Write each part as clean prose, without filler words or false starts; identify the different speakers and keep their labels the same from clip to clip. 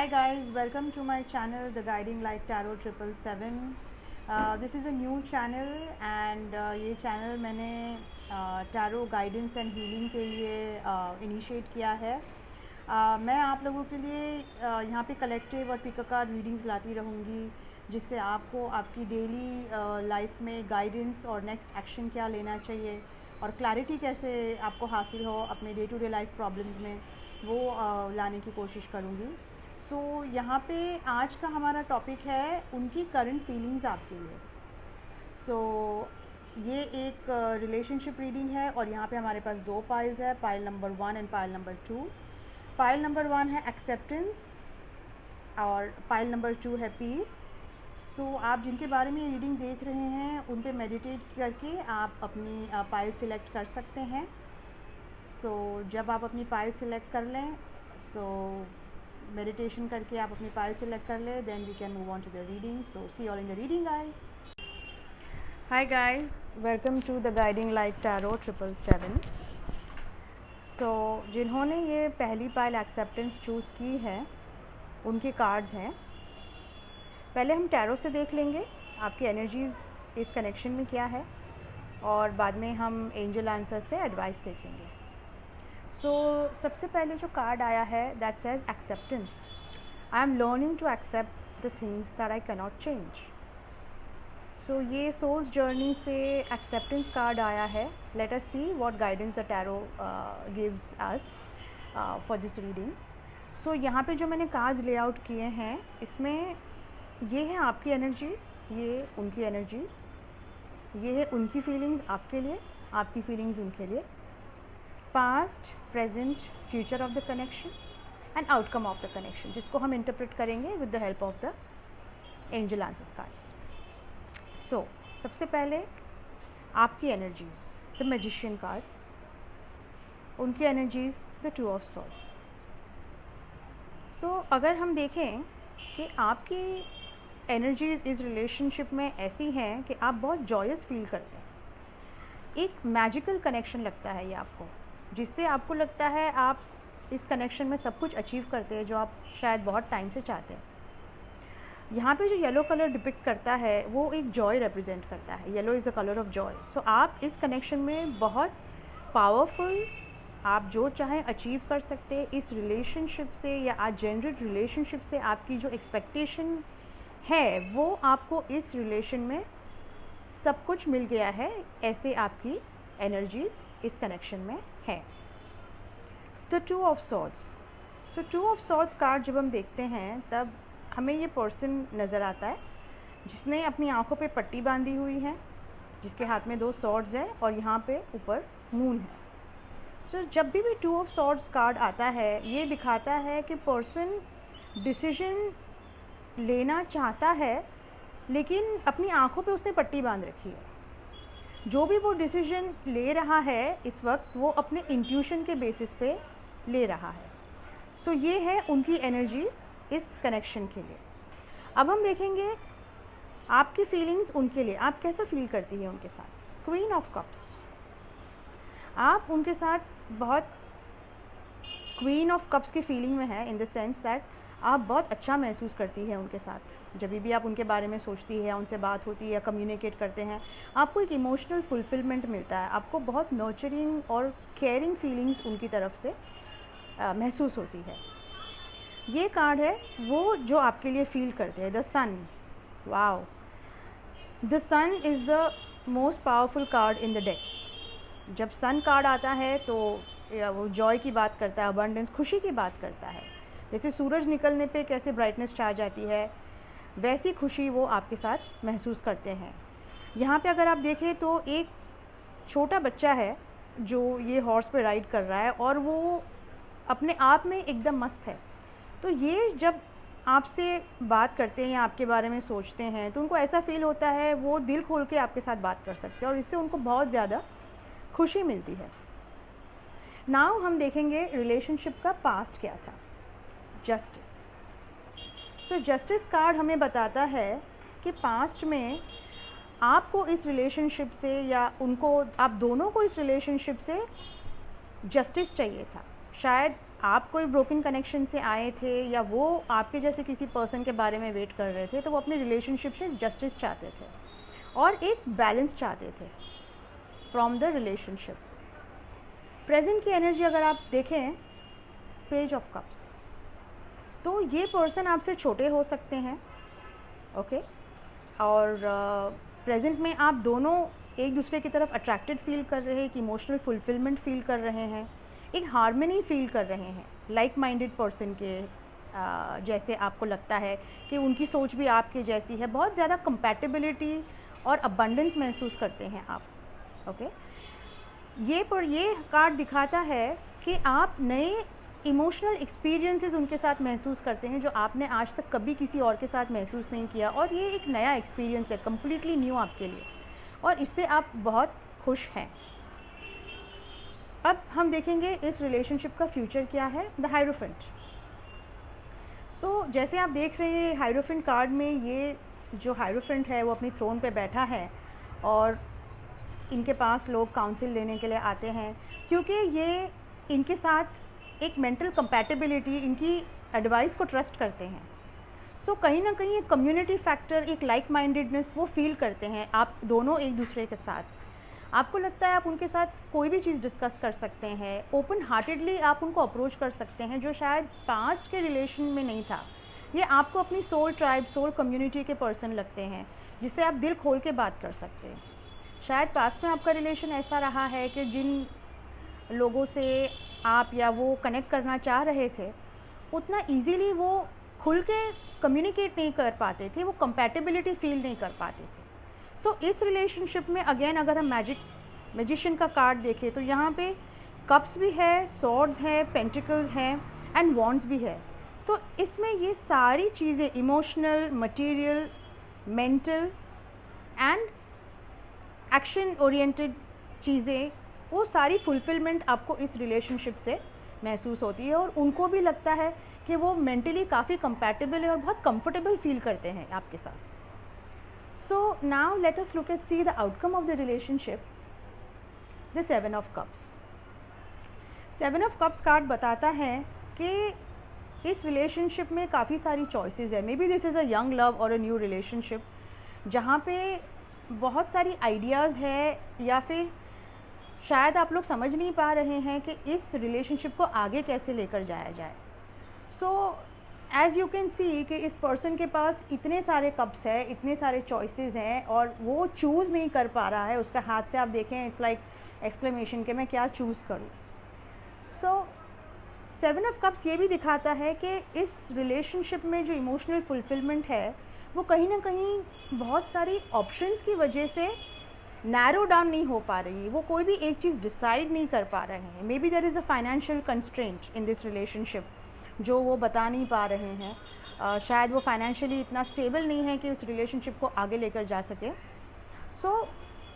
Speaker 1: Hi guys, welcome to my channel The Guiding Light Tarot 777. This is a new channel and ये channel मैंने tarot guidance and healing के लिए initiate किया है। मैं आप लोगों के लिए यहाँ पे कलेक्टिव और पिक अ कार्ड रीडिंग्स लाती रहूँगी, जिससे आपको आपकी डेली लाइफ में गाइडेंस और नेक्स्ट एक्शन क्या लेना चाहिए और क्लैरिटी कैसे आपको हासिल हो अपने day to day life problems में, वो लाने की कोशिश करूँगी। सो यहाँ पे आज का हमारा टॉपिक है उनकी करंट फीलिंग्स आपके लिए। ये एक रिलेशनशिप रीडिंग है और यहाँ पे हमारे पास दो पाइल्स है, pile number 1 and pile number 2। Pile number 1 है एक्सेप्टेंस और पाइल नंबर 2 है पीस। आप जिनके बारे में रीडिंग देख रहे हैं उन पे मेडिटेट करके आप अपनी पाइल सिलेक्ट कर सकते हैं। जब आप अपनी पाइल सिलेक्ट कर लें, मेडिटेशन करके आप अपनी पाइल सेलेक्ट कर ले, then we can move on to the reading. See all in the reading guys. Hi guys, welcome to the guiding light tarot 777। जिन्होंने ये पहली पाइल एक्सेप्टेंस चूज़ की है उनके कार्ड्स हैं। पहले हम टैरो से देख लेंगे आपकी एनर्जीज़ इस कनेक्शन में क्या है और बाद में हम एंजल आंसर से एडवाइस देखेंगे। सबसे पहले जो कार्ड आया है that says acceptance. I am learning to accept the things that I cannot change. ये सोल्स जर्नी से एक्सेप्टेंस कार्ड आया है। Let us see what guidance the tarot gives us for this reading. यहाँ पे जो मैंने कार्ड्स लेआउट किए हैं, इसमें ये है आपकी एनर्जीज़, ये उनकी एनर्जीज़, ये है उनकी फीलिंग्स आपके लिए, आपकी फीलिंग्स उनके लिए, past, present, future of the connection and outcome of the connection, जिसको हम इंटरप्रेट करेंगे with the help of the angel answers cards. सबसे पहले आपकी एनर्जीज, द मैजिशियन कार्ड, उनकी energies the two of swords. अगर हम देखें कि आपकी एनर्जीज इस रिलेशनशिप में ऐसी हैं कि आप बहुत जॉयस फील करते हैं, एक मैजिकल कनेक्शन लगता है ये आपको, जिससे आपको लगता है आप इस कनेक्शन में सब कुछ अचीव करते हैं जो आप शायद बहुत टाइम से चाहते हैं। यहाँ पे जो येलो कलर डिपिक्ट करता है वो एक जॉय रिप्रेजेंट करता है। Yellow is the colour of Joy. आप इस कनेक्शन में बहुत पावरफुल, आप जो चाहें अचीव कर सकते हैं इस रिलेशनशिप से, या आज जनरेट रिलेशनशिप से आपकी जो एक्सपेक्टेशन है वो आपको इस रिलेशन में सब कुछ मिल गया है, ऐसे आपकी एनर्जीज इस कनेक्शन में है। The two of swords. Two of swords card जब हम देखते हैं तब हमें ये पर्सन नज़र आता है जिसने अपनी आंखों पे पट्टी बांधी हुई है, जिसके हाथ में 2 सॉर्ड्स हैं और यहाँ पे ऊपर मून है। जब भी टू ऑफ सॉर्ड्स कार्ड आता है, ये दिखाता है कि पर्सन डिसीजन लेना चाहता है लेकिन अपनी आंखों पे उसने पट्टी बांध रखी है। जो भी वो डिसीजन ले रहा है इस वक्त, वो अपने इंट्यूशन के बेसिस पे ले रहा है। ये है उनकी एनर्जीज़ इस कनेक्शन के लिए। अब हम देखेंगे आपकी फीलिंग्स उनके लिए, आप कैसा फील करती है उनके साथ। क्वीन ऑफ कप्स, आप उनके साथ बहुत क्वीन ऑफ कप्स की फीलिंग में है, इन द सेंस दैट आप बहुत अच्छा महसूस करती है उनके साथ। जब भी आप उनके बारे में सोचती है, उनसे बात होती है, कम्युनिकेट करते हैं, आपको एक इमोशनल फुलफिलमेंट मिलता है, आपको बहुत नर्चरिंग और केयरिंग फीलिंग्स उनकी तरफ से महसूस होती है। ये कार्ड है वो जो आपके लिए फील करते हैं, the sun. Wow, the sun is the most powerful card in the deck. जब सन कार्ड आता है तो वो जॉय की बात करता है, अबंडेंस, खुशी की बात करता है। जैसे सूरज निकलने पे कैसे ब्राइटनेस छा जाती है, वैसी खुशी वो आपके साथ महसूस करते हैं। यहाँ पे अगर आप देखें तो एक छोटा बच्चा है जो ये हॉर्स पे राइड कर रहा है और वो अपने आप में एकदम मस्त है। ये जब आपसे बात करते हैं या आपके बारे में सोचते हैं तो उनको ऐसा फील होता है वो दिल खोल के आपके साथ बात कर सकते हैं और इससे उनको बहुत ज़्यादा खुशी मिलती है। नाउ हम देखेंगे रिलेशनशिप का पास्ट क्या था। जस्टिस। जस्टिस कार्ड हमें बताता है कि पास्ट में आपको इस रिलेशनशिप से, या उनको, आप दोनों को इस रिलेशनशिप से जस्टिस चाहिए था। शायद आप कोई ब्रोकन कनेक्शन से आए थे या वो आपके जैसे किसी पर्सन के बारे में वेट कर रहे थे, तो वो अपने रिलेशनशिप से जस्टिस चाहते थे और एक बैलेंस चाहते थे फ्रॉम द रिलेशनशिप। प्रेजेंट की एनर्जी अगर आप देखें, पेज ऑफ कप्स, तो ये पर्सन आपसे छोटे हो सकते हैं, ओके, और प्रेजेंट में आप दोनों एक दूसरे की तरफ अट्रैक्टेड फील कर रहे हैं, एक इमोशनल फुलफिलमेंट फील कर रहे हैं, एक हार्मनी फील कर रहे हैं लाइक माइंडेड पर्सन के जैसे आपको लगता है कि उनकी सोच भी आपके जैसी है, बहुत ज़्यादा कंपैटिबिलिटी और अबंडेंस महसूस करते हैं आप, ओके। ये कार्ड दिखाता है कि आप नए इमोशनल एक्सपीरियंसेस उनके साथ महसूस करते हैं जो आपने आज तक कभी किसी और के साथ महसूस नहीं किया, और ये एक नया एक्सपीरियंस है, कम्प्लीटली न्यू आपके लिए, और इससे आप बहुत खुश हैं। अब हम देखेंगे इस रिलेशनशिप का फ्यूचर क्या है, द हायरोफेंट। सो जैसे आप देख रहे हैं हायरोफेंट कार्ड में, ये जो हायरोफेंट है वो अपनी थ्रोन पे बैठा है और इनके पास लोग काउंसिल लेने के लिए आते हैं, क्योंकि ये इनके साथ एक मेंटल कंपैटिबिलिटी, इनकी एडवाइस को ट्रस्ट करते हैं। सो कहीं ना कहीं एक कम्युनिटी फैक्टर, एक लाइक माइंडेडनेस वो फील करते हैं आप दोनों एक दूसरे के साथ। आपको लगता है आप उनके साथ कोई भी चीज़ डिस्कस कर सकते हैं, ओपन हार्टेडली आप उनको अप्रोच कर सकते हैं, जो शायद पास्ट के रिलेशन में नहीं था। ये आपको अपनी सोल ट्राइब, सोल कम्युनिटी के पर्सन लगते हैं जिससे आप दिल खोल के बात कर सकते हैं। शायद पास्ट में आपका रिलेशन ऐसा रहा है कि जिन लोगों से आप या वो कनेक्ट करना चाह रहे थे, उतना इजीली वो खुल के कम्युनिकेट नहीं कर पाते थे, वो कंपैटिबिलिटी फील नहीं कर पाते थे। सो इस रिलेशनशिप में अगेन अगर हम मैजिशियन का कार्ड देखें तो यहाँ पे कप्स भी है, सॉर्ड्स है, पेंटिकल्स हैं एंड वॉन्ड्स भी है। तो इसमें ये सारी चीज़ें, emotional, material, mental and action oriented चीज़ें, वो सारी फुलफिलमेंट आपको इस रिलेशनशिप से महसूस होती है, और उनको भी लगता है कि वो मेंटली काफ़ी कंपैटिबल है और बहुत कंफर्टेबल फील करते हैं आपके साथ। So now let us look at see the outcome of the relationship, the 7 of cups. 7 of cups card बताता है कि इस रिलेशनशिप में काफ़ी सारी चॉइसेस है। May be this is a young love और अ न्यू रिलेशनशिप, जहाँ पे बहुत सारी आइडियाज़ है, या फिर शायद आप लोग समझ नहीं पा रहे हैं कि इस रिलेशनशिप को आगे कैसे लेकर जाया जाए। So as you can see कि इस पर्सन के पास इतने सारे कप्स हैं, इतने सारे चॉइसेस हैं, और वो चूज़ नहीं कर पा रहा है। उसका हाथ से आप देखें, इट्स लाइक एक्सक्लेमेशन कि मैं क्या चूज़ करूँ। सो 7 ऑफ कप्स ये भी दिखाता है कि इस रिलेशनशिप में जो इमोशनल फुलफिलमेंट है वो कहीं ना कहीं बहुत सारी ऑप्शंस की वजह से नैरो डाउन नहीं हो पा रही है, वो कोई भी एक चीज़ डिसाइड नहीं कर पा रहे हैं। Maybe there is a financial constraint in this relationship जो वो बता नहीं पा रहे हैं। शायद वो फाइनेंशियली इतना स्टेबल नहीं है कि उस रिलेशनशिप को आगे लेकर जा सके। सो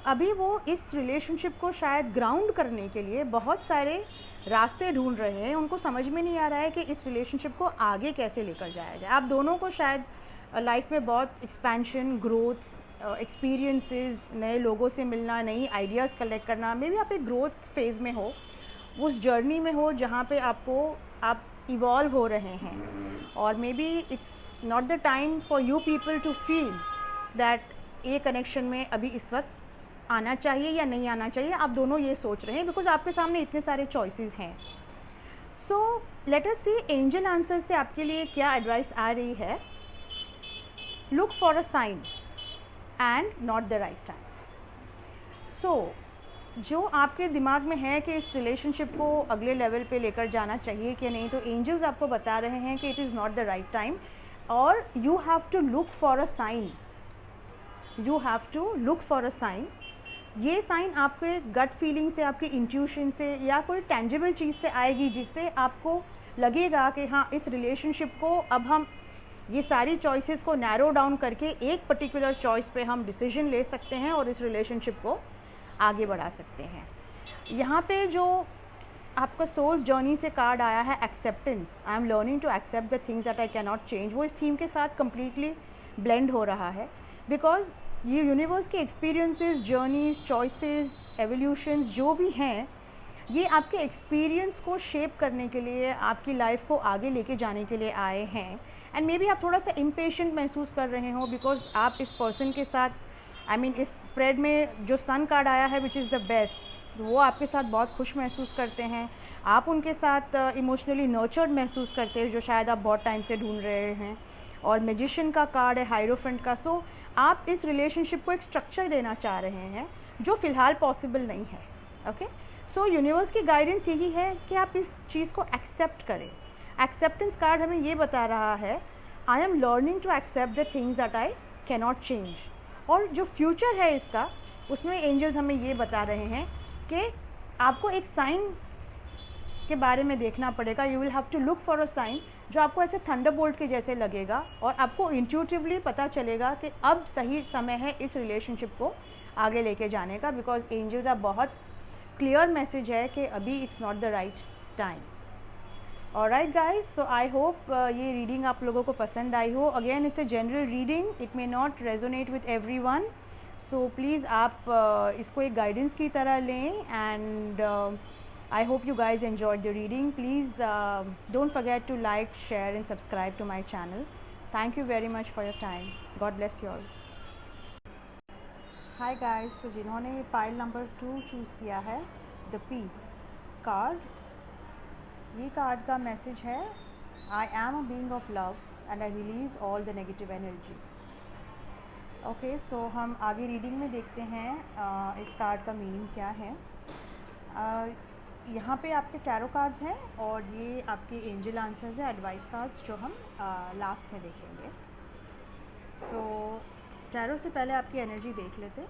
Speaker 1: अभी वो इस रिलेशनशिप को शायद ग्राउंड करने के लिए बहुत सारे रास्ते ढूंढ रहे हैं। उनको समझ में नहीं आ रहा है कि इस रिलेशनशिप को आगे कैसे लेकर जाया जाए। आप दोनों को शायद लाइफ में बहुत एक्सपेंशन, ग्रोथ, एक्सपीरियंसेस, नए लोगों से मिलना, नई आइडियाज़ कलेक्ट करना, मे बी आप एक ग्रोथ फेज़ में हो, उस जर्नी में हो जहाँ पे आप इवॉल्व हो रहे हैं, और maybe it's not the time for you people to feel that ये कनेक्शन में अभी इस वक्त आना चाहिए या नहीं आना चाहिए। आप दोनों ये सोच रहे हैं बिकॉज आपके सामने इतने सारे चॉइसेस हैं। So let us see angel answer से आपके लिए क्या एडवाइस आ रही है। Look for a sign and not the right time. So जो आपके दिमाग में है कि इस रिलेशनशिप को अगले लेवल पे लेकर जाना चाहिए कि नहीं, तो एंजल्स आपको बता रहे हैं कि it is not the right time, और you have to look for a sign. You have to look for a sign. ये साइन आपके गट फीलिंग से, आपके इंट्यूशन से, या कोई टेंजिबल चीज़ से आएगी जिससे आपको लगेगा कि हाँ, इस रिलेशनशिप को अब हम ये सारी चॉइसेस को नैरो डाउन करके एक पर्टिकुलर चॉइस पे हम डिसीजन ले सकते हैं और इस रिलेशनशिप को आगे बढ़ा सकते हैं। यहाँ पे जो आपका सोल्स जर्नी से कार्ड आया है, acceptance, I am learning to accept the things that I can not change, वो इस थीम के साथ कम्प्लीटली ब्लेंड हो रहा है। बिकॉज ये यूनिवर्स के एक्सपीरियंसेस, जर्नीज, चॉइसेस, एवोल्यूशंस जो भी हैं, ये आपके एक्सपीरियंस को शेप करने के लिए, आपकी लाइफ को आगे लेके जाने के लिए आए हैं। एंड मे बी आप थोड़ा सा इम्पेशेंट महसूस कर रहे हो बिकॉज आप इस पर्सन के साथ इस स्प्रेड में जो सन कार्ड आया है विच इज़ द बेस्ट, वो आपके साथ बहुत खुश महसूस करते हैं, आप उनके साथ इमोशनली नर्चर्ड महसूस करते हैं जो शायद आप बहुत टाइम से ढूंढ रहे हैं। और मैजिशियन का कार्ड है, हाइरोफेंट का। सो आप इस रिलेशनशिप को एक स्ट्रक्चर देना चाह रहे हैं जो फ़िलहाल पॉसिबल नहीं है। ओके, सो यूनिवर्स की गाइडेंस यही है कि आप इस चीज़ को एक्सेप्ट करें। एक्सेप्टेंस कार्ड हमें ये बता रहा है, I am learning to accept the things that I cannot change. और जो फ्यूचर है इसका, उसमें एंजल्स हमें ये बता रहे हैं कि आपको एक साइन के बारे में देखना पड़ेगा। You will have to look for a sign जो आपको ऐसे थंडरबोल्ट के जैसे लगेगा और आपको इंट्यूटिवली पता चलेगा कि अब सही समय है इस रिलेशनशिप को आगे लेके जाने का, बिकॉज एंजल्स आप बहुत क्लियर मैसेज है कि अभी it's not the right time. Alright guys, so I hope ये रीडिंग आप लोगों को पसंद आई हो। Again it's a general reading, it may not resonate with everyone, so please आप इसको एक गाइडेंस की तरह लें। And I hope you guys enjoyed the reading. Please don't forget to like, share and subscribe to my channel. Thank you very much for your time. God bless you all. Hi guys, तो जिन्होंने pile number 2 choose किया है, the piece card, ये card का message है, I am a being of love and I release all the negative energy. Okay, so हम आगे reading में देखते हैं इस कार्ड का मीनिंग क्या है। यहाँ पे आपके टैरो कार्ड्स हैं और ये आपके एंजल आंसर्स हैं, एडवाइस कार्ड्स जो हम लास्ट में देखेंगे। सो टैरो से पहले आपकी एनर्जी देख लेते हैं।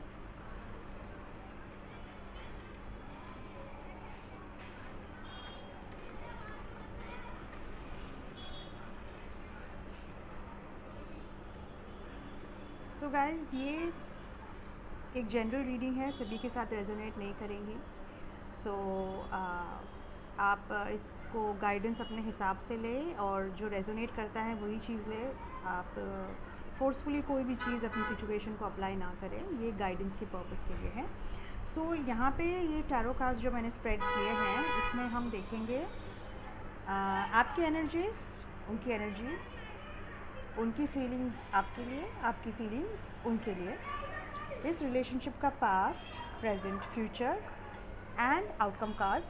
Speaker 1: सो गाइस, ये एक जनरल रीडिंग है, सभी के साथ रेजोनेट नहीं करेंगी। सो आप इसको गाइडेंस अपने हिसाब से लें और जो रेजोनेट करता है वही चीज़ लें। आप फोर्सफुली कोई भी चीज़ अपनी सिचुएशन को अप्लाई ना करें, ये गाइडेंस के पर्पस के लिए है। सो यहाँ पे ये टैरो कार्ड्स जो मैंने स्प्रेड किए हैं, इसमें हम देखेंगे आपकी एनर्जीज़, उनकी एनर्जीज़, उनकी फीलिंग्स आपके लिए, आपकी फीलिंग्स उनके लिए, इस रिलेशनशिप का past, present, future and outcome card,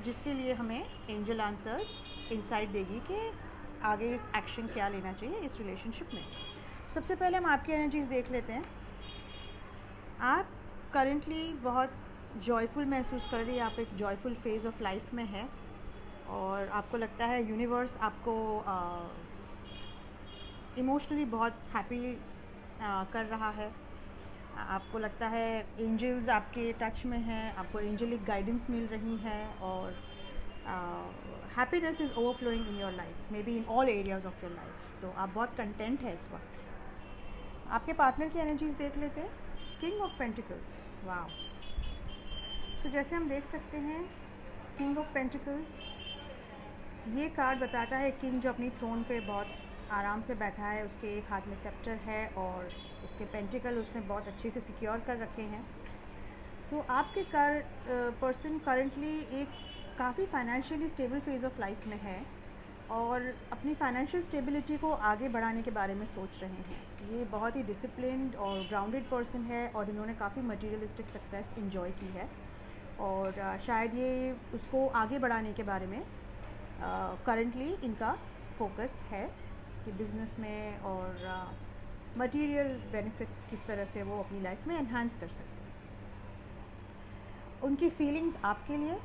Speaker 1: जिसके लिए हमें एंजल आंसर्स इंसाइट देगी कि आगे इस एक्शन क्या लेना चाहिए इस रिलेशनशिप में। सबसे पहले हम आपकी एनर्जीज देख लेते हैं। आप करंटली बहुत जॉयफुल महसूस कर रही है, आप एक जॉयफुल फेज़ ऑफ लाइफ में है और आपको लगता है यूनिवर्स आपको इमोशनली बहुत हैप्पी कर रहा है। आपको लगता है एंजल्स आपके टच में हैं, आपको एंजलिक गाइडेंस मिल रही है और happiness is overflowing in your life, may be in all areas of your life. तो आप बहुत कंटेंट है इस वक्त। आपके पार्टनर की एनर्जीज देख लेते हैं। किंग ऑफ पेंटिकल्स, वाह। सो जैसे हम देख सकते हैं, किंग ऑफ पेंटिकल्स, ये कार्ड बताता है किंग जो अपनी थ्रोन पे बहुत आराम से बैठा है, उसके एक हाथ में सेप्टर है और उसके पेंटिकल उसने बहुत अच्छे से सिक्योर कर रखे हैं। सो आपके पर्सन करंटली एक काफ़ी financially stable phase of life में है और अपनी फाइनेंशियल स्टेबिलिटी को आगे बढ़ाने के बारे में सोच रहे हैं। ये बहुत ही डिसिप्लिन्ड और ग्राउंडेड पर्सन है और इन्होंने काफ़ी मटीरियलिस्टिक सक्सेस इन्जॉय की है और शायद ये उसको आगे बढ़ाने के बारे में करंटली इनका फोकस है कि बिज़नेस में और मटेरियल बेनिफिट्स किस तरह से वो अपनी लाइफ में एनहांस कर सकते हैं। उनकी फीलिंग्स आपके लिए,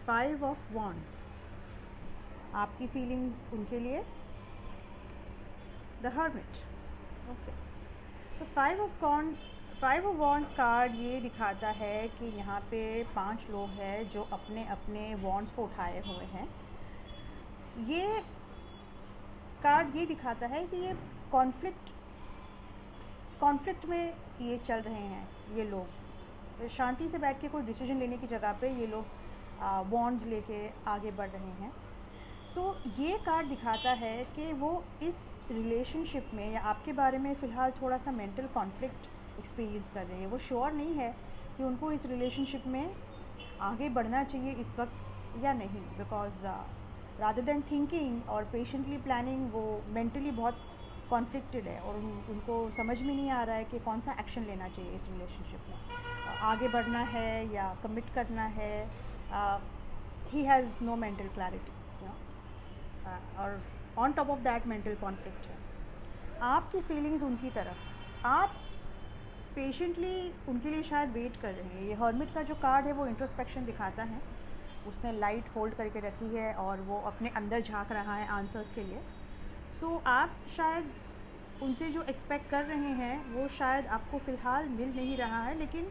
Speaker 1: 5 ऑफ वॉन्ड्स, आपकी फीलिंग्स उनके लिए, द हर्मिट। ओके, तो 5 ऑफ वॉन्ड्स कार्ड ये दिखाता है कि यहाँ पे 5 लोग हैं जो अपने अपने वॉन्ड्स को उठाए हुए हैं। ये कार्ड ये दिखाता है कि ये कॉन्फ्लिक्ट में ये चल रहे हैं, ये लोग शांति से बैठ के कोई डिसीजन लेने की जगह पे ये लोग बॉन्ड्स लेके आगे बढ़ रहे हैं। सो ये कार्ड दिखाता है कि वो इस रिलेशनशिप में या आपके बारे में फ़िलहाल थोड़ा सा मेंटल कॉन्फ्लिक्ट एक्सपीरियंस कर रहे हैं। वो श्योर नहीं है कि उनको इस रिलेशनशिप में आगे बढ़ना चाहिए इस वक्त या नहीं, बिकॉज रादर देन थिंकिंग और पेशेंटली प्लानिंग वो मेंटली बहुत कॉन्फ्लिक्टेड है और उनको समझ में नहीं आ रहा है कि कौन सा एक्शन लेना चाहिए इस रिलेशनशिप में। आगे बढ़ना है या कमिट करना है। He has no mental clarity, और on top of that mental conflict है। आपकी फीलिंग्स उनकी तरफ, आप पेशेंटली उनके लिए शायद वेट कर रहे हैं। ये हर्मिट का जो कार्ड है वो इंट्रोस्पेक्शन दिखाता है, उसने लाइट होल्ड करके रखी है और वो अपने अंदर झांक रहा है आंसर्स के लिए। सो आप शायद उनसे जो एक्सपेक्ट कर रहे हैं वो शायद आपको फ़िलहाल मिल नहीं रहा है, लेकिन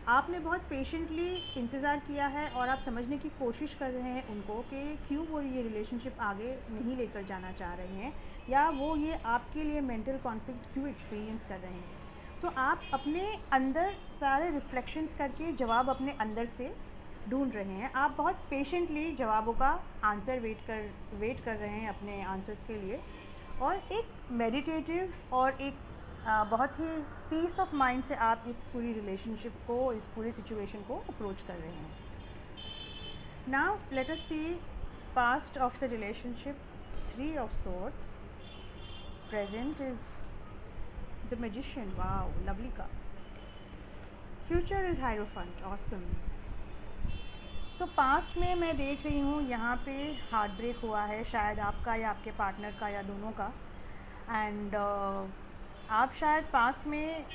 Speaker 1: आपने बहुत पेशेंटली इंतज़ार किया है और आप समझने की कोशिश कर रहे हैं उनको कि क्यों वो ये रिलेशनशिप आगे नहीं लेकर जाना चाह रहे हैं, या वो ये आपके लिए मेंटल कॉन्फ्लिक्ट क्यों एक्सपीरियंस कर रहे हैं। तो आप अपने अंदर सारे रिफ्लेक्शंस करके जवाब अपने अंदर से ढूंढ रहे हैं। आप बहुत पेशेंटली जवाबों का आंसर वेट कर रहे हैं अपने आंसर्स के लिए, और एक मेडिटेटिव और एक बहुत ही पीस ऑफ माइंड से आप इस पूरी रिलेशनशिप को, इस पूरी सिचुएशन को अप्रोच कर रहे हैं। Now let us see past of the relationship, 3 of swords, present is the magician, wow, lovely card, future is hierophant, awesome। So past में मैं देख रही हूँ यहाँ पे हार्ट ब्रेक हुआ है, शायद आपका या आपके पार्टनर का या दोनों का, एंड आप शायद पास्ट में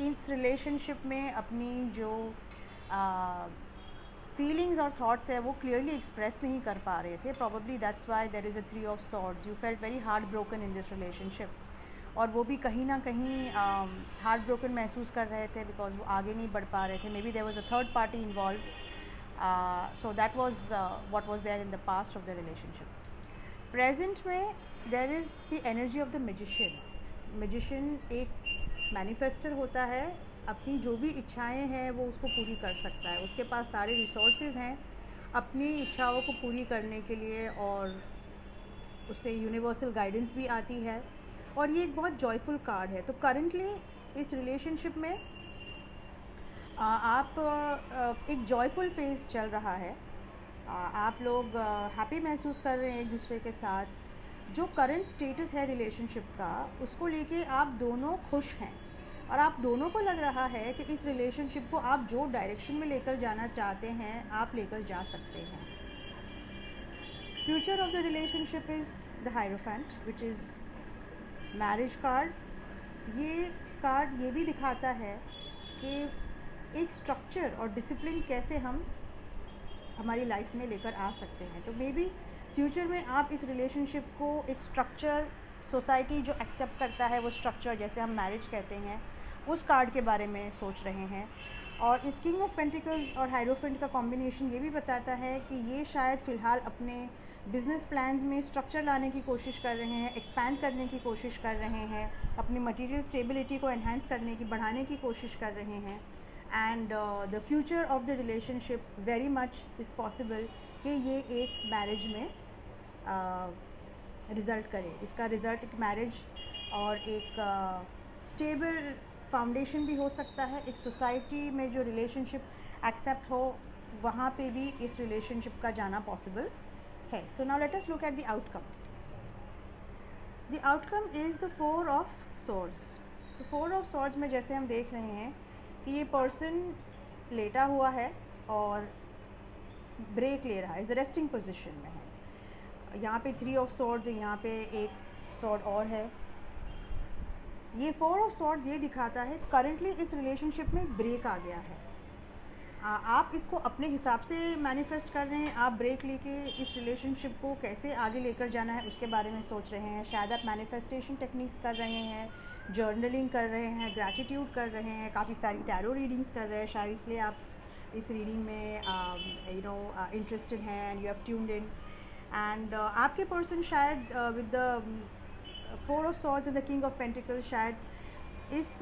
Speaker 1: इस रिलेशनशिप में अपनी जो फीलिंग्स और थॉट्स है वो क्लियरली एक्सप्रेस नहीं कर पा रहे थे। Probably that's why there is a 3 of swords, you felt very heart broken in this relationship, और वो भी कहीं ना कहीं हार्ट ब्रोकन महसूस कर रहे थे बिकॉज वो आगे नहीं बढ़ पा रहे थे। Maybe there was a third party involve, so that was what was there in the past of the relationship. Present में there is the energy of the magician. Magician एक manifester होता है, अपनी जो भी इच्छाएं हैं वो उसको पूरी कर सकता है, उसके पास सारे resources हैं अपनी इच्छाओं को पूरी करने के लिए, और उससे यूनिवर्सल गाइडेंस भी आती है, और ये एक बहुत जॉयफुल कार्ड है। तो करंटली इस रिलेशनशिप में आप एक जॉयफुल फेज़ चल रहा है, आप लोग हैप्पी महसूस कर रहे हैं एक दूसरे के साथ। जो करंट स्टेटस है रिलेशनशिप का उसको लेके आप दोनों खुश हैं, और आप दोनों को लग रहा है कि इस रिलेशनशिप को आप जो डायरेक्शन में लेकर जाना चाहते हैं आप लेकर जा सकते हैं। Future of the relationship is the hierophant which is marriage card. ये कार्ड ये भी दिखाता है कि एक स्ट्रक्चर और डिसिप्लिन कैसे हम हमारी लाइफ में लेकर आ सकते हैं। तो मे बी फ्यूचर में आप इस रिलेशनशिप को एक स्ट्रक्चर, सोसाइटी जो एक्सेप्ट करता है वो स्ट्रक्चर, जैसे हम मैरिज कहते हैं, उस कार्ड के बारे में सोच रहे हैं। और इस किंग ऑफ पेंटिकल्स और हायरोफेंट का कॉम्बिनेशन ये भी बताता है कि ये शायद फ़िलहाल अपने बिजनेस प्लान्स में स्ट्रक्चर लाने की कोशिश कर रहे हैं, एक्सपैंड करने की कोशिश कर रहे हैं, अपनी मटेरियल स्टेबिलिटी को एनहांस करने की, बढ़ाने की कोशिश कर रहे हैं। And the future of the relationship very much is possible कि ये एक मैरिज में रिज़ल्ट करे। इसका रिज़ल्ट एक मैरिज और एक स्टेबल फाउंडेशन भी हो सकता है। एक सोसाइटी में जो रिलेशनशिप एक्सेप्ट हो वहाँ पे भी इस रिलेशनशिप का जाना पॉसिबल है। So now let us look at the outcome. The outcome is the 4 of swords। तो 4 of swords में जैसे हम देख रहे हैं कि ये पर्सन लेटा हुआ है और ब्रेक ले रहा है, इज़ रेस्टिंग पोजिशन में है। यहाँ पे 3 of swords है, यहाँ पे एक स्वॉर्ड और है। ये 4 of swords ये दिखाता है करंटली इस रिलेशनशिप में एक ब्रेक आ गया है। आप इसको अपने हिसाब से मैनिफेस्ट कर रहे हैं, आप ब्रेक लेके इस रिलेशनशिप को कैसे आगे लेकर जाना है उसके बारे में सोच रहे हैं। शायद आप मैनिफेस्टेशन टेक्निक्स कर रहे हैं, जर्नलिंग कर रहे हैं, ग्रैटिट्यूड कर रहे हैं, काफ़ी सारी टैरो रीडिंग्स कर रहे हैं, शायद इसलिए आप इस रीडिंग में इंटरेस्टेड हैं and you have tuned in. And आपके पर्सन शायद with the 4 of swords and the king of pentacles शायद इस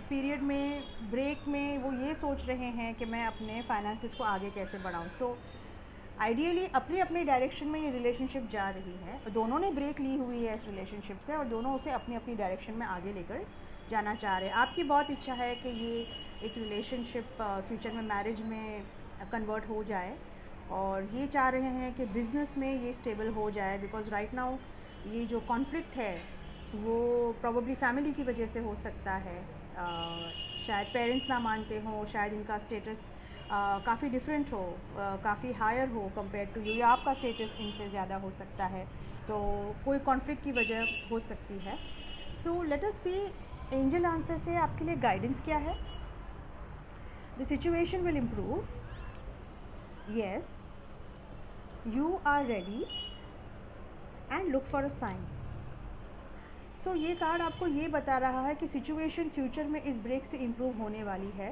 Speaker 1: पीरियड में, ब्रेक में, वो ये सोच रहे हैं कि मैं अपने फाइनेंसेस को आगे कैसे बढ़ाऊँ। सो आइडियली अपने अपने डायरेक्शन में ये रिलेशनशिप जा रही है, दोनों ने ब्रेक ली हुई है इस रिलेशनशिप से और दोनों उसे अपनी अपनी डायरेक्शन में आगे लेकर जाना चाह रहे हैं। आपकी बहुत इच्छा है कि ये एक रिलेशनशिप फ्यूचर में मैरिज में कन्वर्ट हो जाए, और ये चाह रहे हैं कि बिज़नेस में ये स्टेबल हो जाए, बिकॉज़ राइट नाउ ये जो कॉन्फ्लिक्ट है वो प्रॉबली फैमिली की वजह से हो सकता है। शायद पेरेंट्स ना मानते हों, शायद इनका स्टेटस काफ़ी डिफरेंट हो, काफ़ी हायर हो कंपेयर टू यू, या आपका स्टेटस इनसे ज़्यादा हो सकता है, तो कोई कॉन्फ्लिक्ट की वजह हो सकती है। So let us see angel answer से आपके लिए गाइडेंस क्या है। The situation will improve, yes, you are ready and look for a sign. So ये कार्ड आपको ये बता रहा है कि सिचुएशन फ्यूचर में इस ब्रेक से इम्प्रूव होने वाली है,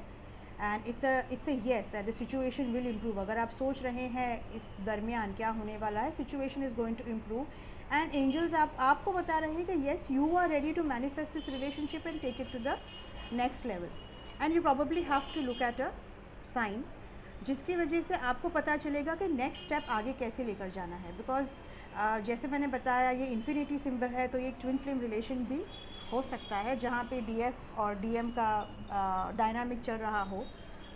Speaker 1: and it's a yes that the situation will improve. अगर आप सोच रहे हैं इस दरमियान क्या होने वाला है, situation is going to improve, and angels आपको बता रहे हैं कि yes, you are ready to manifest this relationship and take it to the next level, and you probably have to look at a sign, जिसकी वजह से आपको पता चलेगा कि नेक्स्ट स्टेप आगे कैसे लेकर जाना है। बिकॉज जैसे मैंने बताया ये इन्फिनिटी सिंबल है, तो ये एक ट्विन फ्लेम रिलेशन भी हो सकता है जहाँ पे डीएफ और डीएम का डायनामिक चल रहा हो।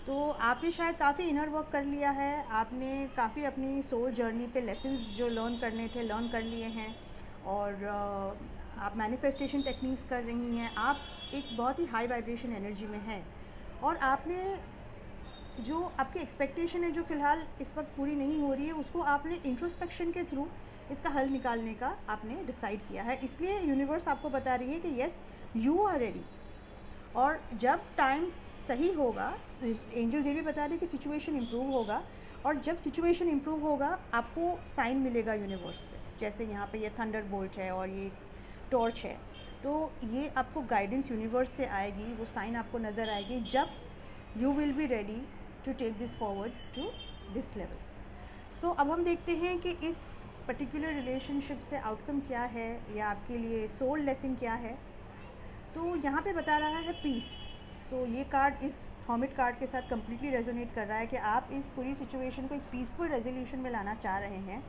Speaker 1: तो आपने शायद काफ़ी इनर वर्क कर लिया है, आपने काफ़ी अपनी सोल जर्नी पे लेसन्स जो लर्न करने थे लर्न कर लिए हैं, और आप मैनिफेस्टेशन टेक्निक्स कर रही हैं, आप एक बहुत ही हाई वाइब्रेशन एनर्जी में हैं, और आपने जो आपकी एक्सपेक्टेशन है जो फ़िलहाल इस वक्त पूरी नहीं हो रही है, उसको आपने इंट्रोस्पेक्शन के थ्रू इसका हल निकालने का आपने डिसाइड किया है। इसलिए यूनिवर्स आपको बता रही है कि येस, यू आर रेडी, और जब टाइम सही होगा, एंजल्स ये भी बता रहे हैं कि सिचुएशन इम्प्रूव होगा, और जब सिचुएशन इम्प्रूव होगा आपको साइन मिलेगा यूनिवर्स से। जैसे यहाँ पे ये थंडर बोल्ट है और ये टॉर्च है, तो ये आपको गाइडेंस यूनिवर्स से आएगी, वो साइन आपको नज़र आएगी जब you will be ready to take this forward to this level. So अब हम देखते हैं कि इस पर्टिकुलर रिलेशनशिप से आउटकम क्या है, या आपके लिए सोल लेसन क्या है। तो यहाँ पे बता रहा है पीस। सो ये कार्ड इस हॉमिट कार्ड के साथ कम्प्लीटली रेजोनेट कर रहा है कि आप इस पूरी सिचुएशन को एक पीसफुल रेजोल्यूशन में लाना चाह रहे हैं।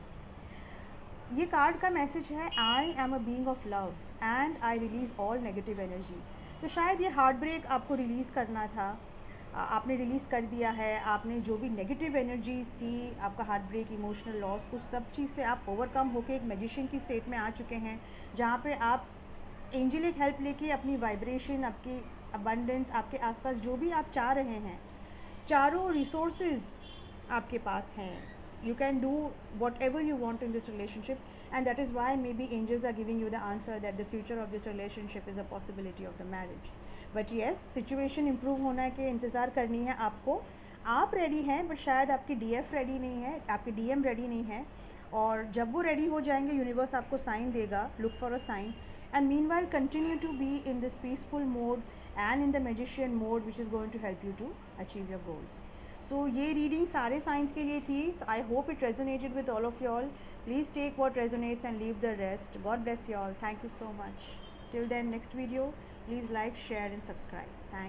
Speaker 1: ये कार्ड का मैसेज है, I am a being of love and I release all negative energy. तो शायद ये हार्ट ब्रेक आपको रिलीज़ करना था, आपने रिलीज़ कर दिया है। आपने जो भी नेगेटिव एनर्जीज़ थी, आपका हार्ट ब्रेक, इमोशनल लॉस, उस सब चीज़ से आप ओवरकम होके एक मैजिशियन की स्टेट में आ चुके हैं, जहाँ पे आप एंजेलिक हेल्प लेके अपनी वाइब्रेशन, आपकी अबंडेंस, आपके आसपास जो भी आप चाह रहे हैं, चारों रिसोर्सेज आपके पास हैं। You can do whatever you want in this relationship, and that is why maybe angels are giving you the answer that the future of this relationship is a possibility of the marriage. But yes, situation improve होना के इंतज़ार करनी है आपको। आप ready हैं, but शायद आपकी डीएफ रेडी नहीं है, आपकी डीएम रेडी नहीं है, और जब वो रेडी हो जाएंगे यूनिवर्स आपको साइन देगा, look for a sign, and meanwhile continue to be in this peaceful mode and in the magician mode which is going to help you to achieve your goals. So ये reading सारे signs के लिए थी। I hope it resonated with all of you all. Please take what resonates and leave the rest. God bless you all. Thank you so much. Till then, next video, please like, share and subscribe. Thank